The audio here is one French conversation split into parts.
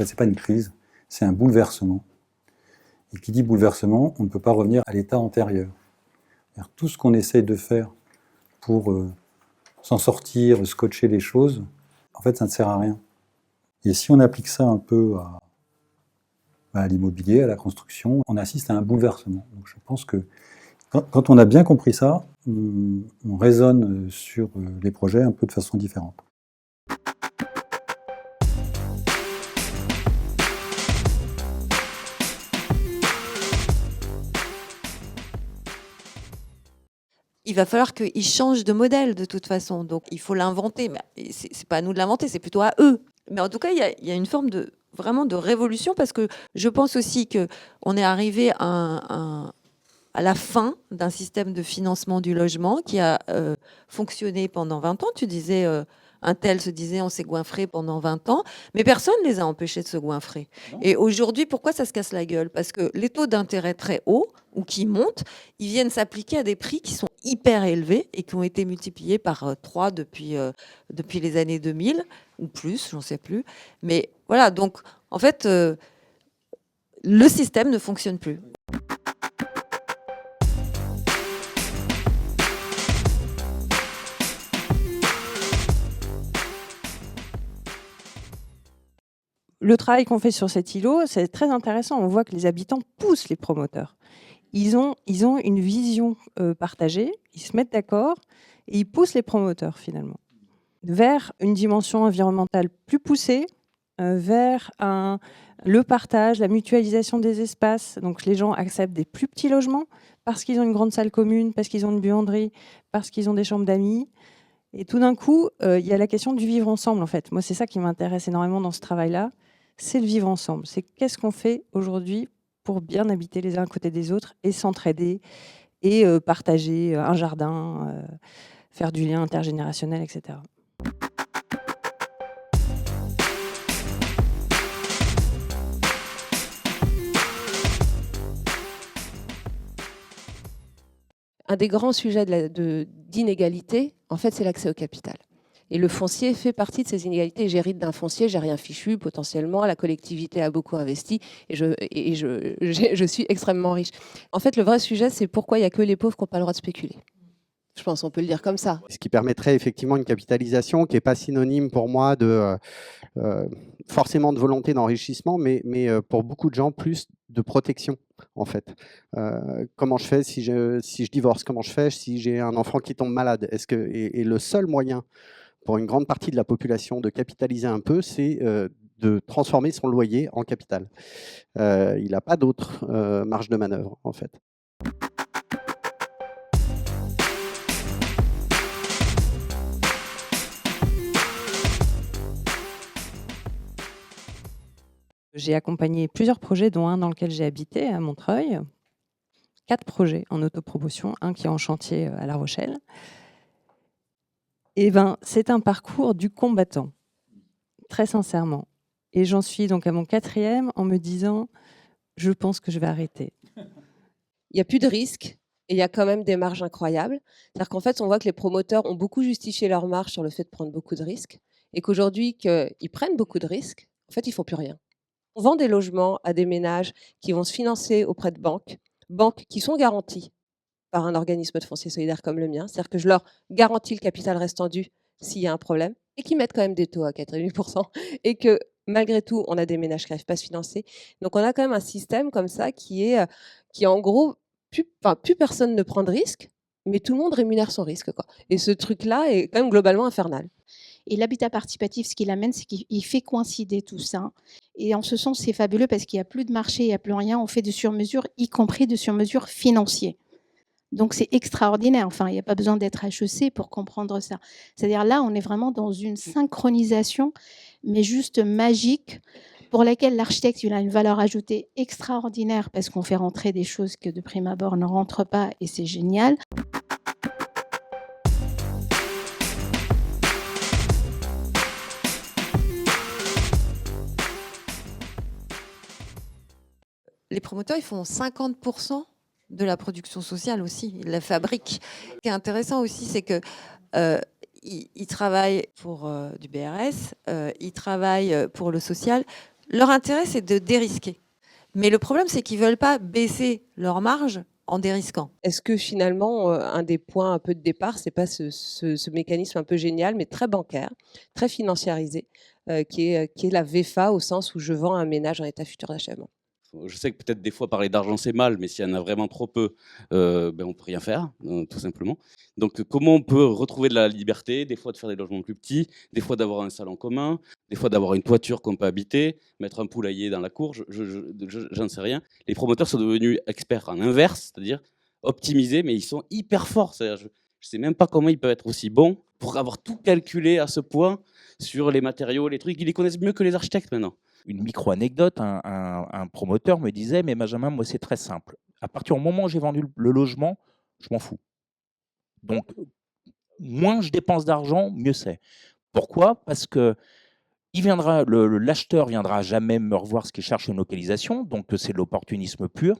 fait, c'est pas une crise, c'est un bouleversement. Et qui dit bouleversement, on ne peut pas revenir à l'état antérieur. Tout ce qu'on essaye de faire pour s'en sortir, scotcher les choses, en fait, ça ne sert à rien. Et si on applique ça un peu à l'immobilier, à la construction, on assiste à un bouleversement. Donc je pense que quand on a bien compris ça, on raisonne sur les projets un peu de façon différente. Il va falloir qu'ils changent de modèle de toute façon. Donc il faut l'inventer. C'est pas à nous de l'inventer, c'est plutôt à eux. Mais en tout cas, il y a une forme vraiment de révolution parce que je pense aussi qu'on est arrivé à la fin d'un système de financement du logement qui a fonctionné pendant 20 ans. Tu disais, un tel se disait, on s'est goinfré pendant 20 ans, mais personne ne les a empêchés de se goinfrer. Et aujourd'hui, pourquoi ça se casse la gueule? Parce que les taux d'intérêt très hauts, ou qui montent, ils viennent s'appliquer à des prix qui sont hyper élevés et qui ont été multipliés par 3 depuis les années 2000, ou plus, j'en sais plus. Mais voilà, donc en fait, le système ne fonctionne plus. Le travail qu'on fait sur cet îlot, c'est très intéressant. On voit que les habitants poussent les promoteurs. Ils ont une vision partagée, ils se mettent d'accord et ils poussent les promoteurs finalement vers une dimension environnementale plus poussée, vers le partage, la mutualisation des espaces. Donc les gens acceptent des plus petits logements parce qu'ils ont une grande salle commune, parce qu'ils ont une buanderie, parce qu'ils ont des chambres d'amis. Et tout d'un coup, il y a la question du vivre ensemble en fait. Moi, c'est ça qui m'intéresse énormément dans ce travail-là. C'est le vivre ensemble. C'est qu'est-ce qu'on fait aujourd'hui pour bien habiter les uns à côté des autres et s'entraider et partager un jardin, faire du lien intergénérationnel, etc. Un des grands sujets d'inégalité, en fait, c'est l'accès au capital. Et le foncier fait partie de ces inégalités. J'hérite d'un foncier, j'ai rien fichu, potentiellement. La collectivité a beaucoup investi et je suis extrêmement riche. En fait, le vrai sujet, c'est pourquoi il n'y a que les pauvres qui n'ont pas le droit de spéculer. Je pense qu'on peut le dire comme ça. Ce qui permettrait effectivement une capitalisation qui n'est pas synonyme pour moi de forcément de volonté d'enrichissement, mais pour beaucoup de gens, plus de protection, en fait. Comment je fais si je divorce? Comment je fais si j'ai un enfant qui tombe malade? Et le seul moyen pour une grande partie de la population de capitaliser un peu, c'est de transformer son loyer en capital. Il n'a pas d'autre marge de manœuvre, en fait. J'ai accompagné plusieurs projets, dont un dans lequel j'ai habité, à Montreuil. 4 projets en autopromotion, un qui est en chantier à La Rochelle. Et ben, c'est un parcours du combattant, très sincèrement. Et j'en suis donc à mon 4e en me disant, je pense que je vais arrêter. Il n'y a plus de risques et il y a quand même des marges incroyables. C'est-à-dire qu'en fait, on voit que les promoteurs ont beaucoup justifié leurs marges sur le fait de prendre beaucoup de risques et qu'aujourd'hui, qu'ils prennent beaucoup de risques, en fait, ils ne font plus rien. On vend des logements à des ménages qui vont se financer auprès de banques qui sont garanties par un organisme de foncier solidaire comme le mien. C'est-à-dire que je leur garantis le capital restant dû s'il y a un problème et qui mettent quand même des taux à 4,5% et que malgré tout, on a des ménages qui n'arrivent pas à se financer. Donc, on a quand même un système comme ça qui en gros, plus personne ne prend de risque, mais tout le monde rémunère son risque, quoi. Et ce truc-là est quand même globalement infernal. Et l'habitat participatif, ce qu'il amène, c'est qu'il fait coïncider tout ça. Et en ce sens, c'est fabuleux parce qu'il n'y a plus de marché, il n'y a plus rien. On fait de sur-mesure, y compris de sur-mesure financier. Donc, c'est extraordinaire. Enfin, il n'y a pas besoin d'être HEC pour comprendre ça. C'est-à-dire là, on est vraiment dans une synchronisation, mais juste magique, pour laquelle l'architecte il a une valeur ajoutée extraordinaire parce qu'on fait rentrer des choses que de prime abord ne rentrent pas et c'est génial. Les promoteurs, ils font 50% de la production sociale aussi. Ils la fabriquent. Ce qui est intéressant aussi, c'est que ils travaillent pour du BRS, ils travaillent pour le social. Leur intérêt, c'est de dérisquer. Mais le problème, c'est qu'ils ne veulent pas baisser leur marge en dérisquant. Est-ce que finalement, un des points un peu de départ, c'est pas ce mécanisme un peu génial, mais très bancaire, très financiarisé, qui est la VEFA, au sens où je vends un ménage en état futur d'achèvement? Je sais que peut-être des fois parler d'argent c'est mal, mais s'il y en a vraiment trop peu, on peut rien faire, tout simplement. Donc comment on peut retrouver de la liberté, des fois de faire des logements plus petits, des fois d'avoir un salon commun, des fois d'avoir une toiture qu'on peut habiter, mettre un poulailler dans la cour, j'en sais rien. Les promoteurs sont devenus experts en inverse, c'est-à-dire optimiser, mais ils sont hyper forts. C'est-à-dire, je sais même pas comment ils peuvent être aussi bons pour avoir tout calculé à ce point sur les matériaux, les trucs. Ils les connaissent mieux que les architectes maintenant. Une micro-anecdote, un promoteur me disait « Mais Benjamin, moi c'est très simple. À partir du moment où j'ai vendu le logement, je m'en fous. Donc, moins je dépense d'argent, mieux c'est. » Pourquoi? Parce que l'acheteur viendra jamais me revoir ce qu'il cherche une localisation, donc c'est de l'opportunisme pur.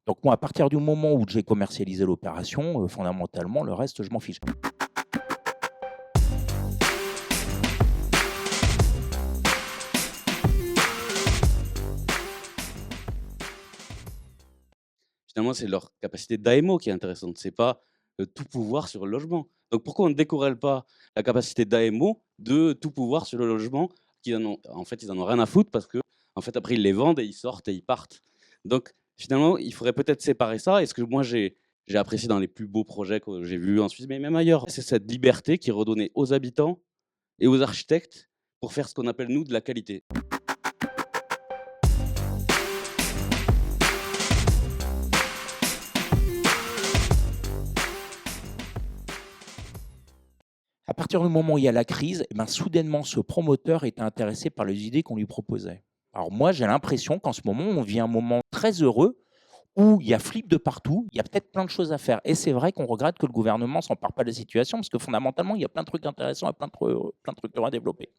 Donc moi, à partir du moment où j'ai commercialisé l'opération, fondamentalement, le reste, je m'en fiche. Finalement, c'est leur capacité d'AMO qui est intéressante. C'est pas tout pouvoir sur le logement. Donc pourquoi on ne décorrèle pas la capacité d'AMO de tout pouvoir sur le logement en fait, ils en ont rien à foutre parce que en fait, après, ils les vendent et ils sortent et ils partent. Donc finalement, il faudrait peut-être séparer ça. Et ce que moi, j'ai apprécié dans les plus beaux projets que j'ai vus en Suisse, mais même ailleurs, c'est cette liberté qui est redonnée aux habitants et aux architectes pour faire ce qu'on appelle, nous, de la qualité. À partir du moment où il y a la crise, eh ben, soudainement, ce promoteur était intéressé par les idées qu'on lui proposait. Alors moi, j'ai l'impression qu'en ce moment, on vit un moment très heureux où il y a flip de partout, il y a peut-être plein de choses à faire. Et c'est vrai qu'on regrette que le gouvernement ne s'empare pas de la situation, parce que fondamentalement, il y a plein de trucs intéressants et plein de trucs à développer.